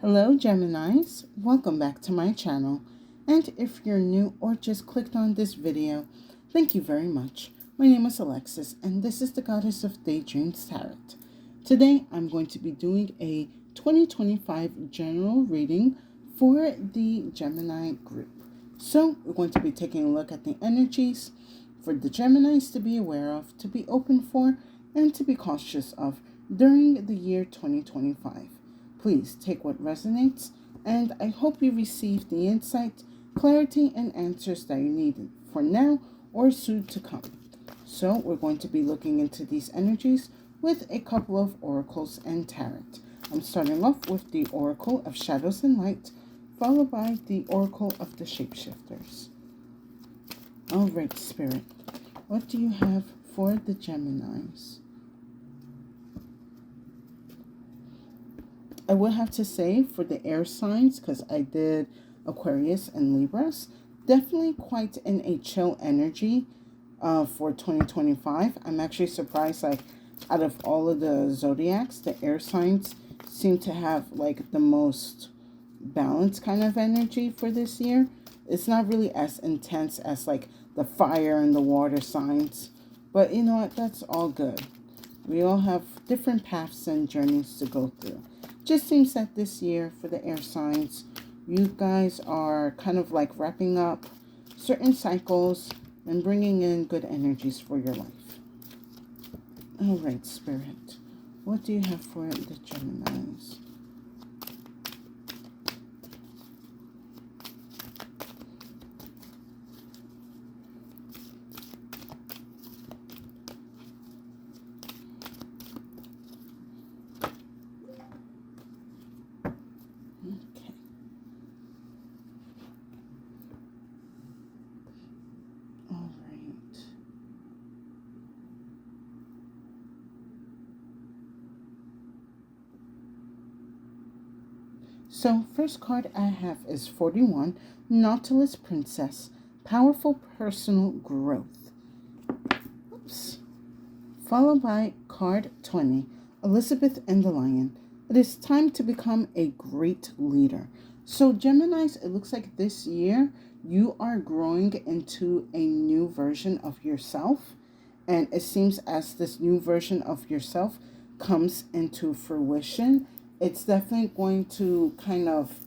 Hello Geminis, welcome back to my channel. And if you're new or just clicked on this video, thank you very much. My name is Alexis and this is the Goddess of Daydreams Tarot. Today I'm going to be doing a 2025 general reading for the Gemini group. So we're going to be taking a look at the energies for the Geminis to be aware of, to be open for, and to be cautious of during the year 2025. Please take what resonates, and I hope you receive the insight, clarity, and answers that you needed for now or soon to come. So we're going to be looking into these energies with a couple of oracles and tarot. I'm starting off with the Oracle of Shadows and Light, followed by the Oracle of the Shapeshifters. All right, Spirit, what do you have for the Geminis? I would have to say for the air signs, because I did Aquarius and Libras, definitely quite in a chill energy for 2025. I'm actually surprised, like, out of all of the zodiacs, the air signs seem to have, like, the most balanced kind of energy for this year. It's not really as intense as, like, the fire and the water signs. But you know what? That's all good. We all have different paths and journeys to go through. Just seems that this year for the air signs, you guys are kind of like wrapping up certain cycles and bringing in good energies for your life. All right, Spirit, what do you have for the Geminis? Okay. All right. So, first card I have is 41, Nautilus Princess, Powerful Personal Growth. Oops. Followed by card 20, Elizabeth and the Lion. It is time to become a great leader. So Geminis, it looks like this year you are growing into a new version of yourself. And it seems as this new version of yourself comes into fruition, it's definitely going to kind of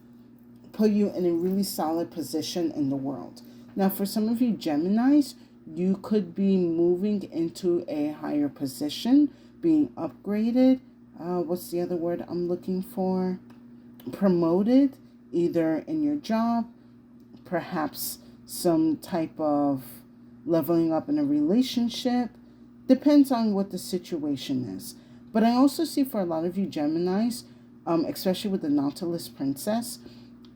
put you in a really solid position in the world. Now, for some of you Geminis, you could be moving into a higher position, being upgraded. What's the other word I'm looking for? Promoted, either in your job, perhaps some type of leveling up in a relationship. Depends on what the situation is. But I also see for a lot of you Geminis, especially with the Nautilus Princess,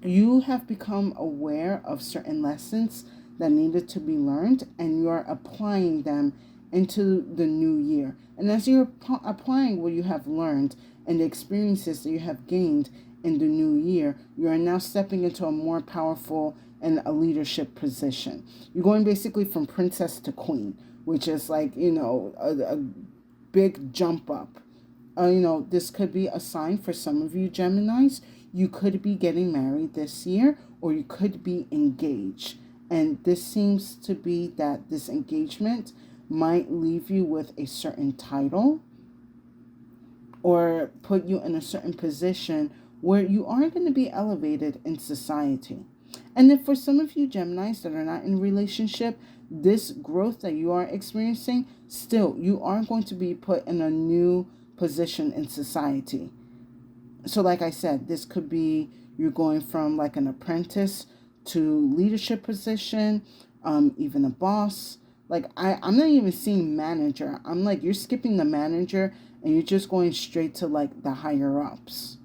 you have become aware of certain lessons that needed to be learned, and you are applying them into the new year. And as you're applying what you have learned and the experiences that you have gained in the new year, you are now stepping into a more powerful and a leadership position. You're going basically from princess to queen, which is like, a big jump up. This could be a sign for some of you Geminis. You could be getting married this year, or you could be engaged. And this seems to be that this engagement might leave you with a certain title or put you in a certain position where you are going to be elevated in society. And then for some of you Geminis that are not in a relationship, this growth that you are experiencing, still, you are going to be put in a new position in society. So like I said, this could be you're going from like an apprentice to leadership position, even a boss. Like I'm not even seeing manager. I'm like, you're skipping the manager and you're just going straight to like the higher ups.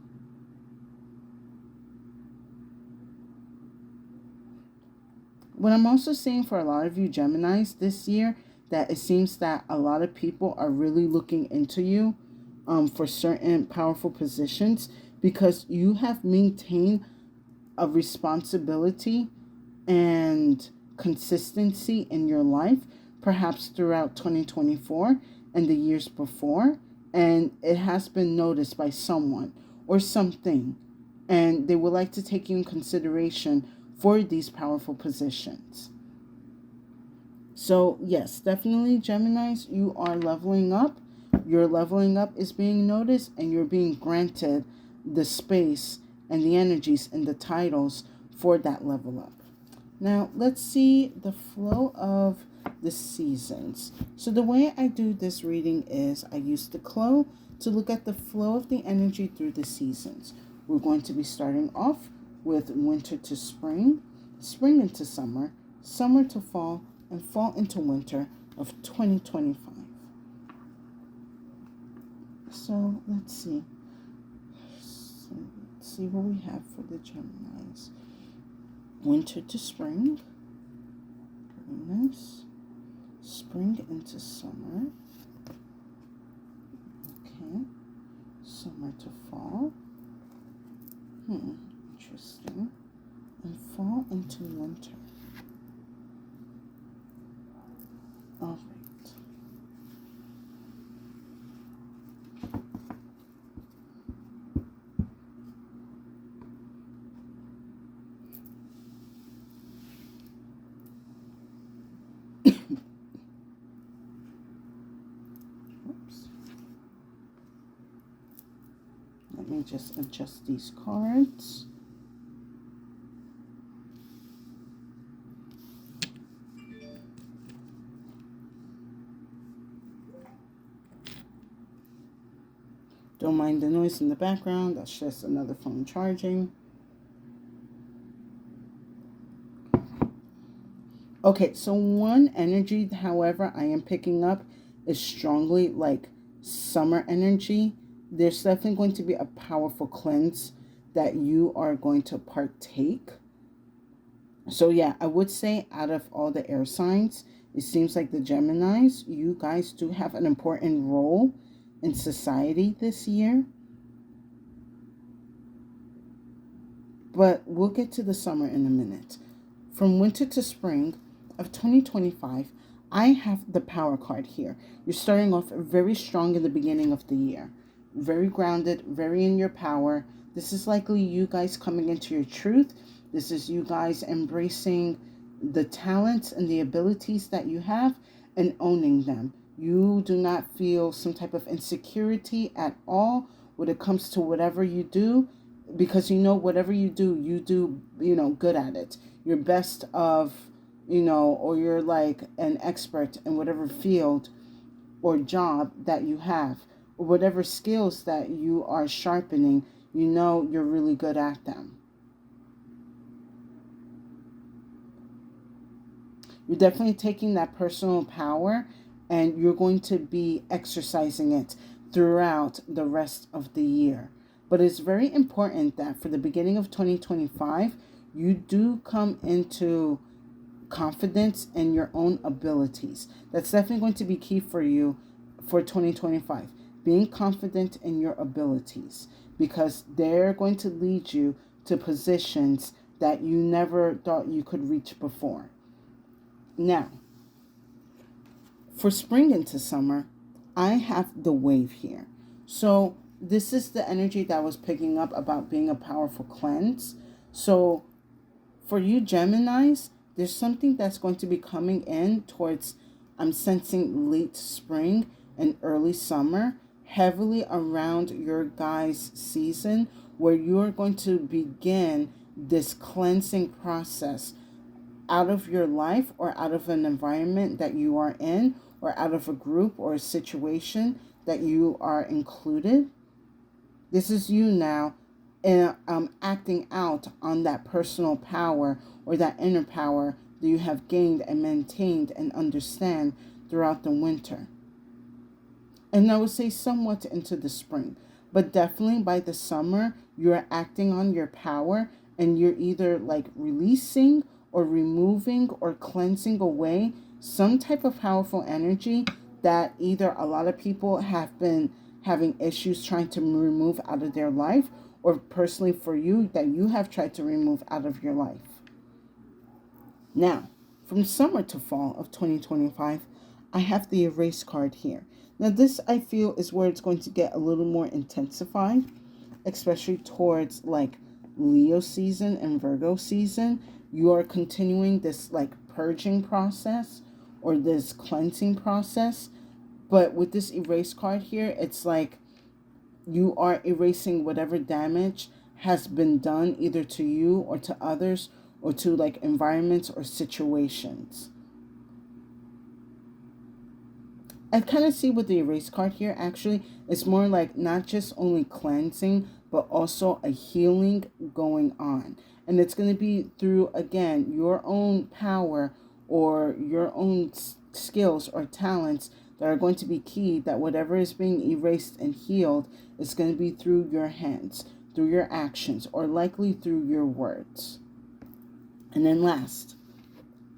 What I'm also seeing for a lot of you Geminis this year, that it seems that a lot of people are really looking into you for certain powerful positions because you have maintained a responsibility and consistency in your life, perhaps throughout 2024 and the years before, and it has been noticed by someone or something. and they would like to take you in consideration for these powerful positions. So yes, definitely Geminis, you are leveling up. Your leveling up is being noticed, and you're being granted the space and the energies and the titles for that level up. Now, let's see the flow of the seasons. So the way I do this reading is I use the Clo to look at the flow of the energy through the seasons. We're going to be starting off with winter to spring, spring into summer, summer to fall, and fall into winter of 2025. So let's see. Let's see what we have for the Geminis. Winter to spring. Very nice. Spring into summer. Okay. Summer to fall. Interesting. And fall into winter. All right. Let me just adjust these cards. Don't mind the noise in the background. That's just another phone charging. Okay, so one energy, however, I am picking up is strongly like summer energy. There's definitely going to be a powerful cleanse that you are going to partake. So yeah, I would say out of all the air signs, it seems like the Geminis, you guys do have an important role in society this year. But we'll get to the summer in a minute. From winter to spring of 2025, I have the power card here. You're starting off very strong in the beginning of the year. Very grounded, very in your power. This is likely you guys coming into your truth. This is you guys embracing the talents and the abilities that you have and owning them. You do not feel some type of insecurity at all when it comes to whatever you do, because you know whatever you do, good at it. You're best of, or you're like an expert in whatever field or job that you have, or whatever skills that you are sharpening, you're really good at them. You're definitely taking that personal power and you're going to be exercising it throughout the rest of the year. But it's very important that for the beginning of 2025, you do come into confidence in your own abilities. That's definitely going to be key for you for 2025. Being confident in your abilities, because they're going to lead you to positions that you never thought you could reach before. Now, for spring into summer, I have the wave here. So this is the energy that I was picking up about being a powerful cleanse. So for you Geminis, there's something that's going to be coming in towards, I'm sensing late spring and early summer, heavily around your guys' season, where you're going to begin this cleansing process out of your life or out of an environment that you are in, or out of a group or a situation that you are included. This is you now acting out on that personal power or that inner power that you have gained and maintained and understand throughout the winter. And I would say somewhat into the spring, but definitely by the summer, you're acting on your power and you're either like releasing or removing or cleansing away some type of powerful energy that either a lot of people have been having issues trying to remove out of their life, or personally for you that you have tried to remove out of your life. Now, from summer to fall of 2025, I have the erase card here. Now this I feel is where it's going to get a little more intensified, especially towards like Leo season and Virgo season, you are continuing this like purging process or this cleansing process. But with this erase card here, it's like you are erasing whatever damage has been done either to you or to others or to like environments or situations. I kind of see with the erase card here, actually, it's more like not just only cleansing, but also a healing going on. And it's going to be through, again, your own power or your own skills or talents that are going to be key, that whatever is being erased and healed is going to be through your hands, through your actions, or likely through your words. And then last,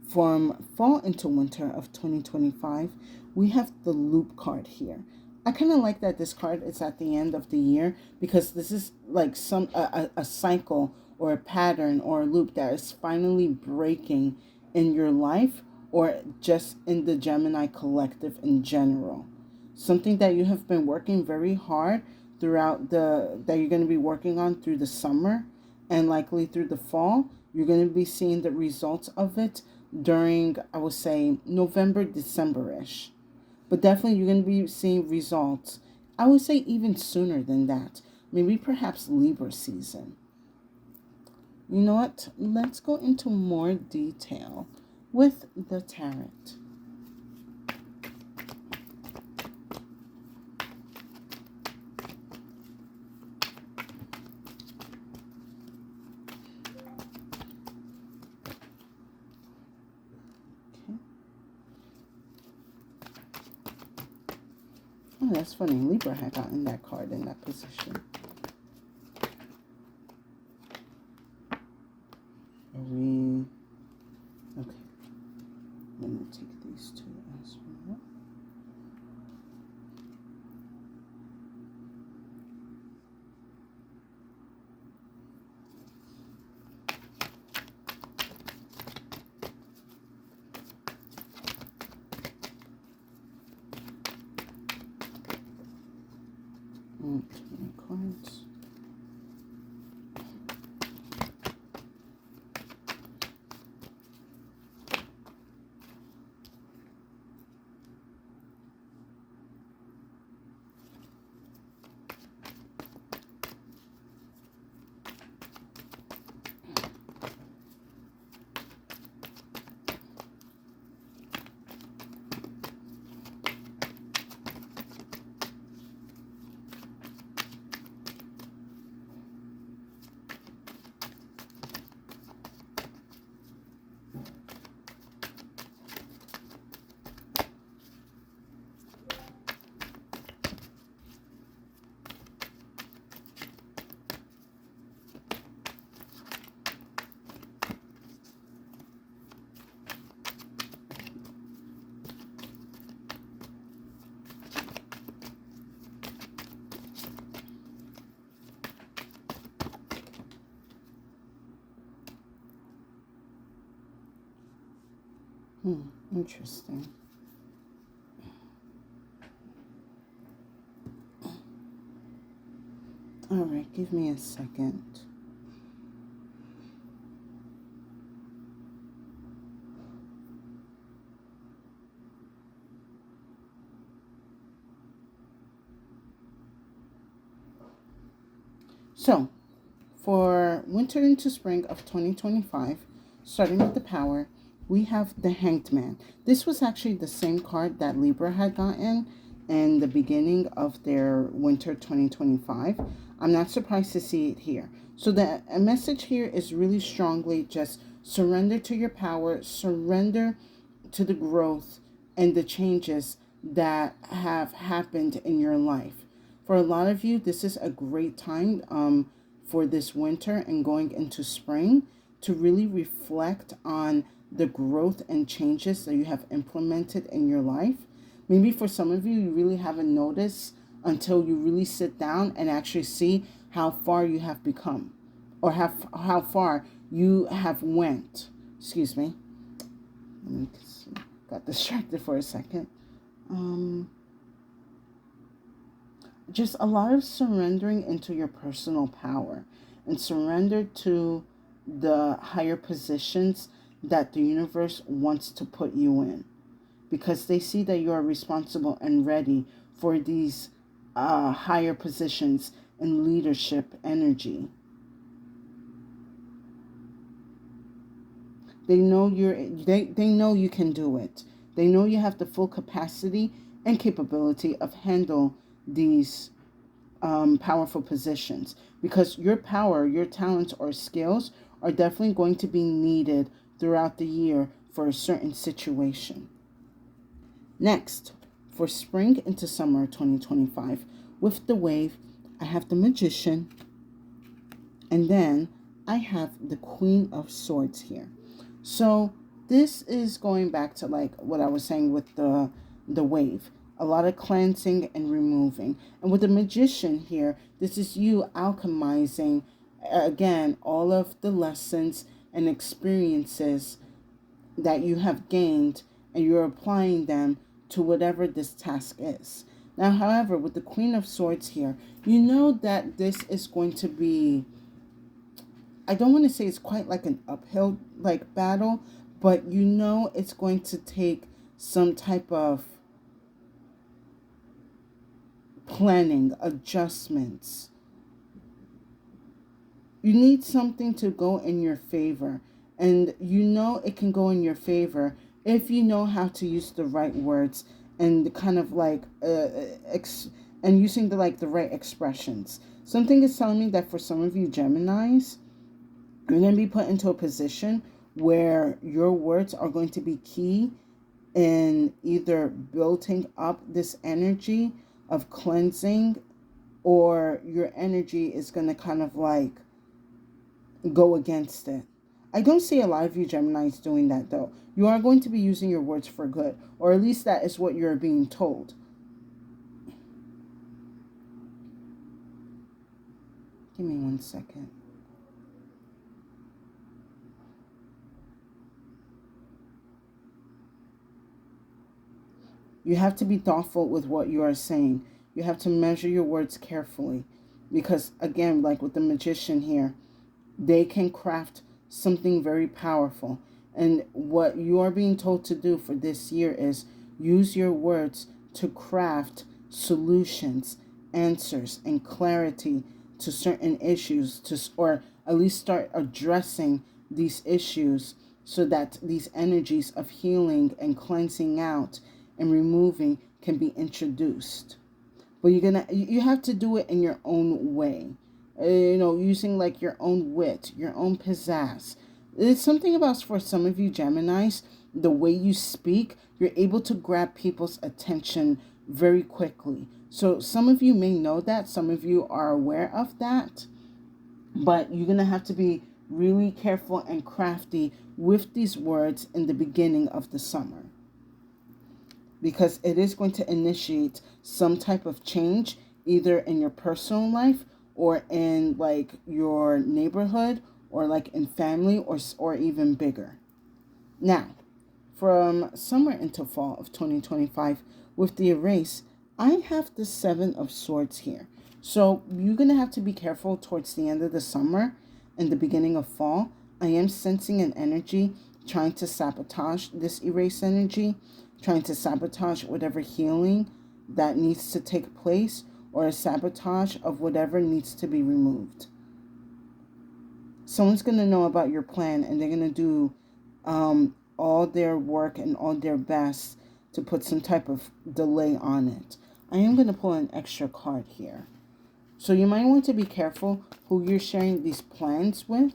from fall into winter of 2025, we have the loop card here. I kind of like that this card is at the end of the year, because this is like a cycle or a pattern or a loop that is finally breaking in your life or just in the Gemini collective in general. Something that you have been working very hard throughout that you're going to be working on through the summer and likely through the fall. You're going to be seeing the results of it during, I would say, November, December-ish. But definitely you're going to be seeing results, I would say even sooner than that. Maybe perhaps Libra season. You know what? Let's go into more detail with the tarot. Oh, that's funny. Libra had gotten that card in that position. Okay. Let me take these two as well. Too many cards. Interesting. All right, give me a second. So, for winter into spring of 2025, starting with the power, we have the Hanged Man. This was actually the same card that Libra had gotten in the beginning of their winter 2025. I'm not surprised to see it here. So the message here is really strongly just surrender to your power, surrender to the growth and the changes that have happened in your life. For a lot of you, this is a great time for this winter and going into spring to really reflect on the growth and changes that you have implemented in your life. Maybe for some of you, you really haven't noticed until you really sit down and actually see how far you have become or how far you have went. Excuse me. Let me see. Got distracted for a second. Just a lot of surrendering into your personal power. and surrender to the higher positions that the universe wants to put you in, because they see that you are responsible and ready for these higher positions in leadership energy. They know they know you can do it. They know you have the full capacity and capability of handle these powerful positions, because your power, your talents or skills are definitely going to be needed throughout the year for a certain situation. Next, for spring into summer 2025, with the wave, I have the Magician, and then I have the Queen of Swords here. So this is going back to like what I was saying with the wave. A lot of cleansing and removing. And with the Magician here, this is you alchemizing, again, all of the lessons and experiences that you have gained, and you're applying them to whatever this task is. Now, however, with the Queen of Swords here, you know that this is going to be, I don't want to say it's quite like an uphill like battle, but you know it's going to take some type of planning, adjustments. You need something to go in your favor, and you know it can go in your favor if you know how to use the right words and kind of like and using the right expressions. Something is telling me that for some of you Geminis, you're going to be put into a position where your words are going to be key in either building up this energy of cleansing, or your energy is going to kind of like go against it. I don't see a lot of you Geminis doing that though. You are going to be using your words for good, or at least that is what you're being told. Give me 1 second. You have to be thoughtful with what you are saying. You have to measure your words carefully, because again, like with the Magician here, they can craft something very powerful. And what you are being told to do for this year is use your words to craft solutions, answers, and clarity to certain issues, or at least start addressing these issues, so that these energies of healing and cleansing out and removing can be introduced. But you have to do it in your own way. Using like your own wit, your own pizzazz. It's something about, for some of you Geminis, the way you speak, you're able to grab people's attention very quickly. So some of you may know that, some of you are aware of that, but you're going to have to be really careful and crafty with these words in the beginning of the summer, because it is going to initiate some type of change, either in your personal life or in like your neighborhood, or like in family, or even bigger. Now, from summer into fall of 2025, with the erase, I have the 7 of Swords here. So you're going to have to be careful towards the end of the summer and the beginning of fall. I am sensing an energy trying to sabotage this erase energy, trying to sabotage whatever healing that needs to take place, or a sabotage of whatever needs to be removed. Someone's going to know about your plan, and they're going to do all their work and all their best to put some type of delay on it. I am going to pull an extra card here. So you might want to be careful who you're sharing these plans with,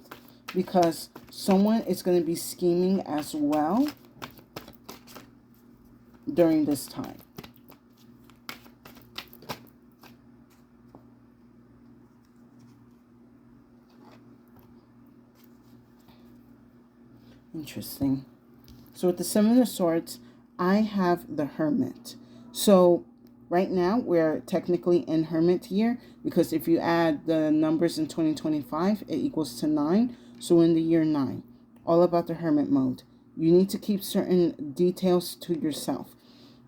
because someone is going to be scheming as well during this time. Interesting. So with the 7 of Swords, I have the Hermit. So right now we're technically in Hermit year, because if you add the numbers in 2025, it equals to 9. So in the year 9, all about the Hermit mode. You need to keep certain details to yourself.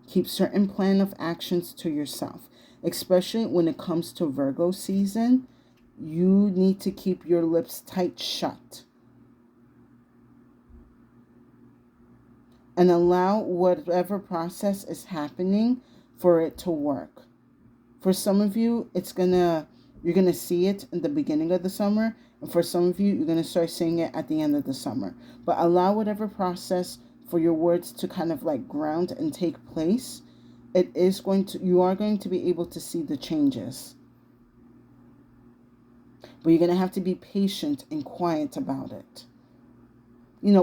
Keep certain plan of actions to yourself, especially when it comes to Virgo season. You need need to keep your lips tight shut and allow whatever process is happening for it to work. For some of you, you're gonna see it in the beginning of the summer, and for some of you, you're gonna start seeing it at the end of the summer. But allow whatever process for your words to kind of like ground and take place. You are going to be able to see the changes. But you're gonna have to be patient and quiet about it.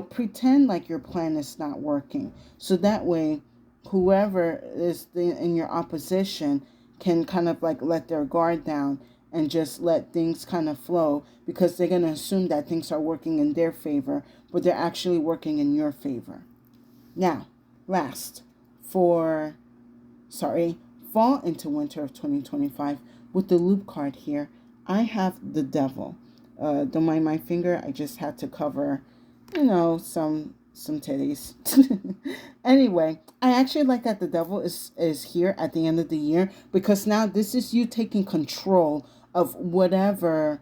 Pretend like your plan is not working. So that way, whoever is in your opposition can kind of like let their guard down and just let things kind of flow, because they're going to assume that things are working in their favor, but they're actually working in your favor. Now, last, fall into winter of 2025, with the loop card here, I have the devil. Don't mind my finger, I just had to cover some titties. Anyway, I actually like that the devil is here at the end of the year, because now this is you taking control of whatever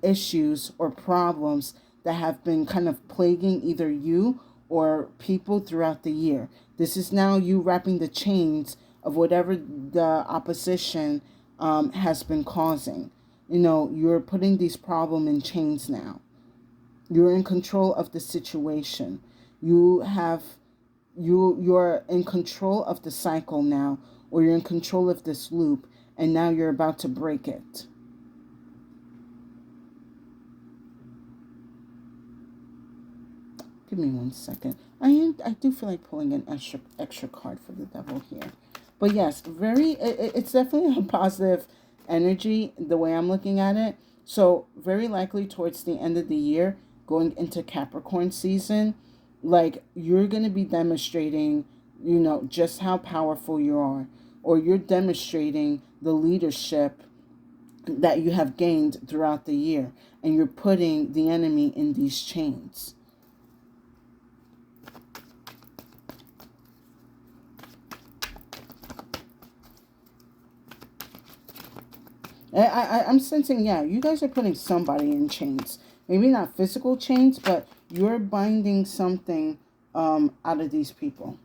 issues or problems that have been kind of plaguing either you or people throughout the year. This is now you wrapping the chains of whatever the opposition has been causing. You're putting these problems in chains now. You're in control of the situation. You're in control of the cycle now, or you're in control of this loop, and now you're about to break it. Give me 1 second. I do feel like pulling an extra card for the devil here. But yes, it's definitely a positive energy the way I'm looking at it. So very likely towards the end of the year, going into Capricorn season, like you're going to be demonstrating, just how powerful you are, or you're demonstrating the leadership that you have gained throughout the year, and you're putting the enemy in these chains. I'm sensing, you guys are putting somebody in chains. Maybe not physical chains, but you're binding something out of these people.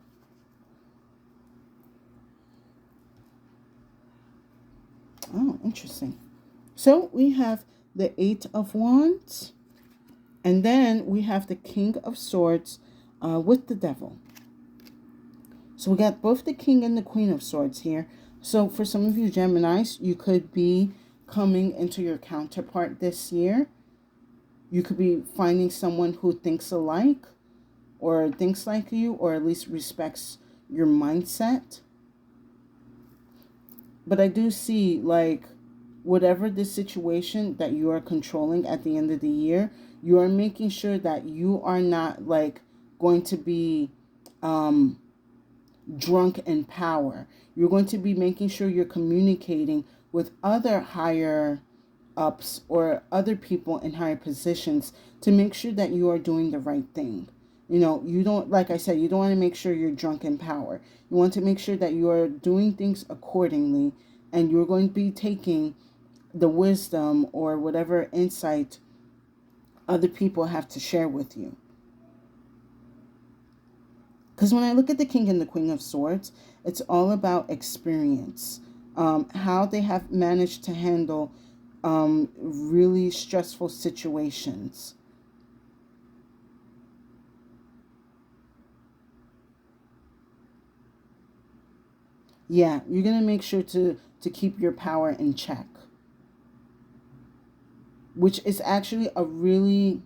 Oh, interesting. So we have the 8 of Wands, and then we have the King of Swords with the Devil. So we got both the King and the Queen of Swords here. So for some of you Geminis, you could be coming into your counterpart this year. You could be finding someone who thinks alike, or thinks like you, or at least respects your mindset. But I do see, like, whatever the situation that you are controlling at the end of the year, you are making sure that you are not, like, going to be drunk in power. You're going to be making sure you're communicating with other higher ups or other people in higher positions to make sure that you are doing the right thing. You don't, like I said, you don't want to make sure you're drunk in power. You want to make sure that you are doing things accordingly, and you're going to be taking the wisdom or whatever insight other people have to share with you. Because when I look at the King and the Queen of Swords, it's all about experience, how they have managed to handle really stressful situations. Yeah, you're going to make sure to keep your power in check, which is actually a really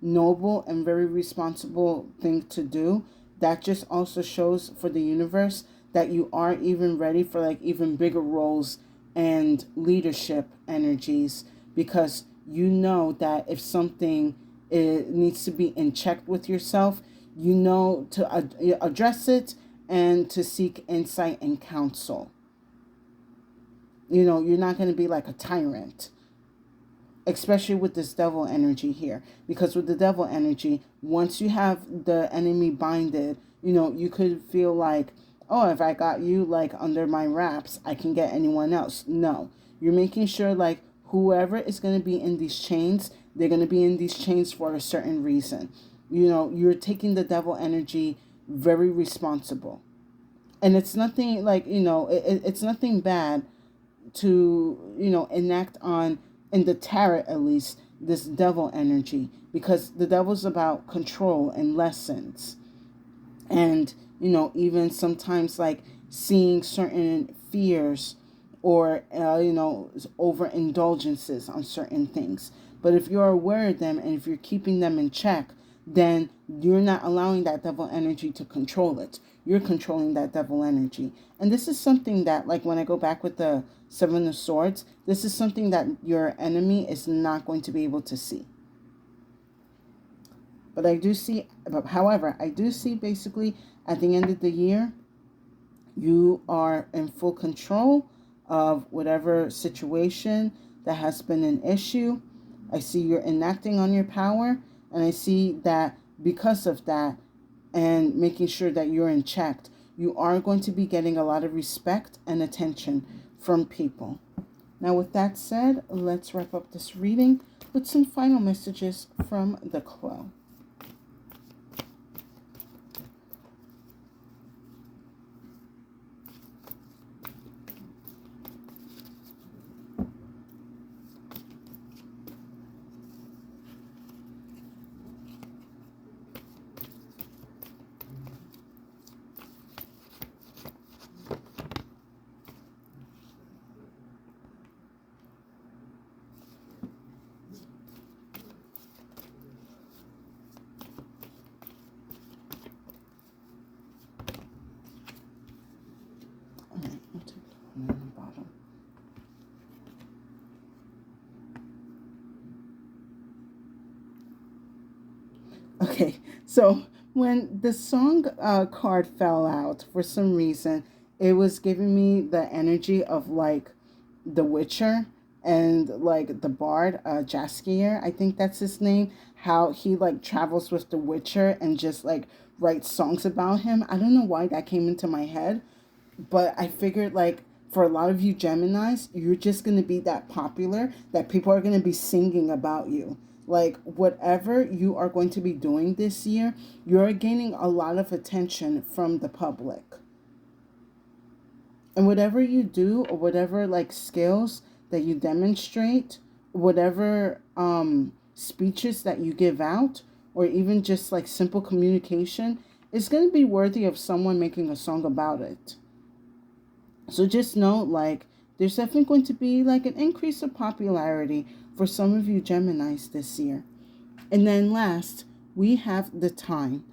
noble and very responsible thing to do. That just also shows for the universe that you are even ready for like even bigger roles and leadership energies, because you know that if something needs to be in check with yourself, you know to address it and to seek insight and counsel. You're not going to be like a tyrant, especially with this devil energy here, because with the devil energy, once you have the enemy binded, you could feel like, oh, if I got you like under my wraps, I can get anyone else. No, you're making sure like whoever is going to be in these chains, they're going to be in these chains for a certain reason. You know, you're taking the devil energy very responsible. And it's nothing like, it's nothing bad to, enact on, in the tarot at least, this devil energy, because the devil's about control and lessons. And, even sometimes like seeing certain fears or, overindulgences on certain things. But if you're aware of them and if you're keeping them in check, then you're not allowing that devil energy to control it. You're controlling that devil energy. And this is something that, like when I go back with the Seven of Swords, this is something that your enemy is not going to be able to see. But however, I do see basically at the end of the year, you are in full control of whatever situation that has been an issue. I see you're enacting on your power, and I see that because of that and making sure that you're in check, you are going to be getting a lot of respect and attention from people. Now, with that said, let's wrap up this reading with some final messages from the Crow. Okay, so when the song card fell out, for some reason, it was giving me the energy of like The Witcher and like the bard, Jaskier, I think that's his name, how he like travels with the Witcher and just like writes songs about him. I don't know why that came into my head, but I figured like for a lot of you Geminis, you're just going to be that popular that people are going to be singing about you. Like whatever you are going to be doing this year, you're gaining a lot of attention from the public. And whatever you do or whatever like skills that you demonstrate, whatever speeches that you give out, or even just like simple communication, is going to be worthy of someone making a song about it. So just know, like, there's definitely going to be like an increase of popularity for some of you Geminis this year. And then last, we have the time.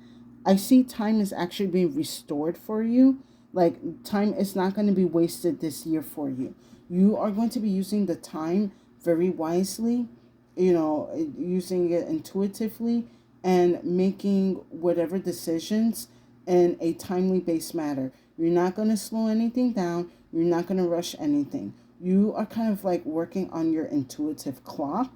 I see time is actually being restored for you. Like, time is not going to be wasted this year for you. You are going to be using the time very wisely, using it intuitively and making whatever decisions in a timely based manner. You're not going to slow anything down. You're not going to rush anything. You are kind of like working on your intuitive clock.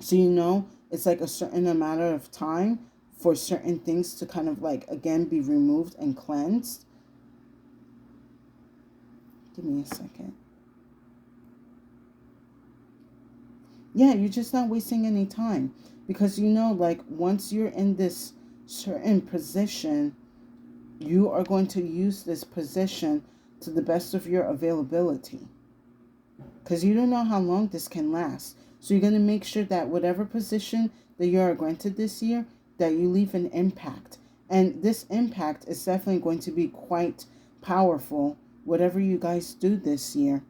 So it's like a certain amount of time for certain things to kind of like, again, be removed and cleansed. Give me a second. Yeah, you're just not wasting any time. Because like once you're in this certain position, you are going to use this position to the best of your availability. Because you don't know how long this can last. So you're going to make sure that whatever position that you are granted this year, that you leave an impact. And this impact is definitely going to be quite powerful, whatever you guys do this year.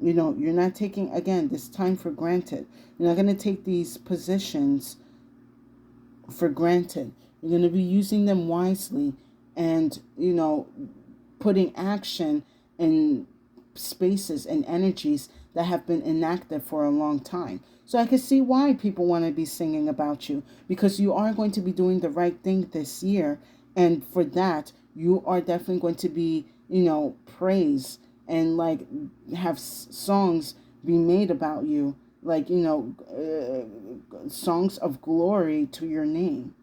You're not taking, again, this time for granted. You're not going to take these positions for granted. You're going to be using them wisely and, putting action in spaces and energies that have been inactive for a long time. So I can see why people want to be singing about you, because you are going to be doing the right thing this year. And for that, you are definitely going to be, praised and like have songs be made about you, like, songs of glory to your name.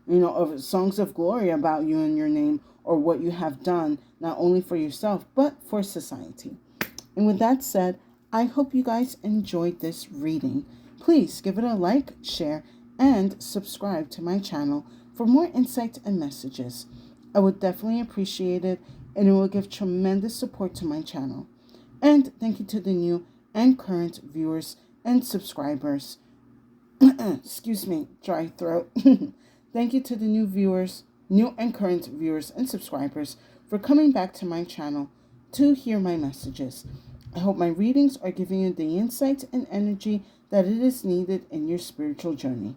Of songs of glory about you and your name, or what you have done, not only for yourself, but for society. And with that said, I hope you guys enjoyed this reading. Please give it a like, share, and subscribe to my channel for more insights and messages. I would definitely appreciate it, and it will give tremendous support to my channel. And thank you to the new and current viewers and subscribers. Excuse me, dry throat. Thank you to the new and current viewers and subscribers for coming back to my channel to hear my messages. I hope my readings are giving you the insight and energy that it is needed in your spiritual journey.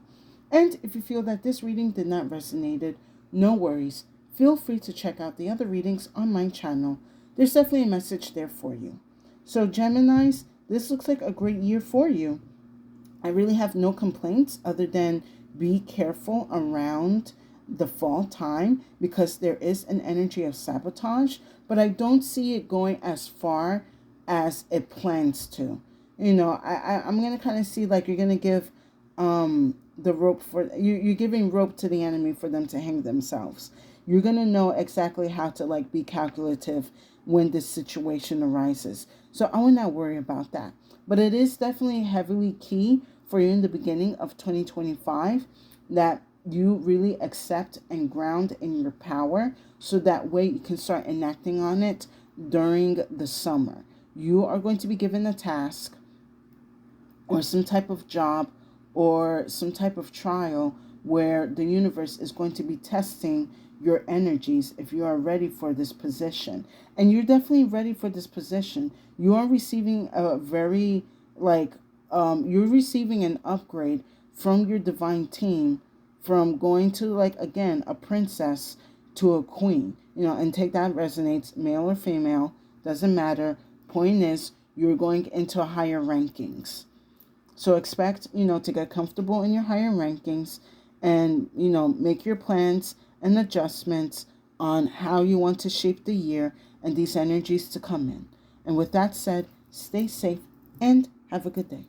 And if you feel that this reading did not resonate, no worries. Feel free to check out the other readings on my channel. There's definitely a message there for you. So Geminis, this looks like a great year for you. I really have no complaints other than be careful around the fall time because there is an energy of sabotage, but I don't see it going as far as it plans to. I'm going to kind of see like you're going to give the rope for you're giving rope to the enemy for them to hang themselves. You're going to know exactly how to like be calculative when this situation arises. So I would not worry about that. But it is definitely heavily key for you in the beginning of 2025 that you really accept and ground in your power so that way you can start enacting on it during the summer. You are going to be given a task or some type of job or some type of trial where the universe is going to be testing your energies if you are ready for this position. And you're definitely ready for this position. You are receiving a very you're receiving an upgrade from your divine team from going to like again a princess to a queen, and take that resonates male or female, doesn't matter. Point is you're going into higher rankings. So expect, to get comfortable in your higher rankings and, make your plans and adjustments on how you want to shape the year and these energies to come in. And with that said, stay safe and have a good day.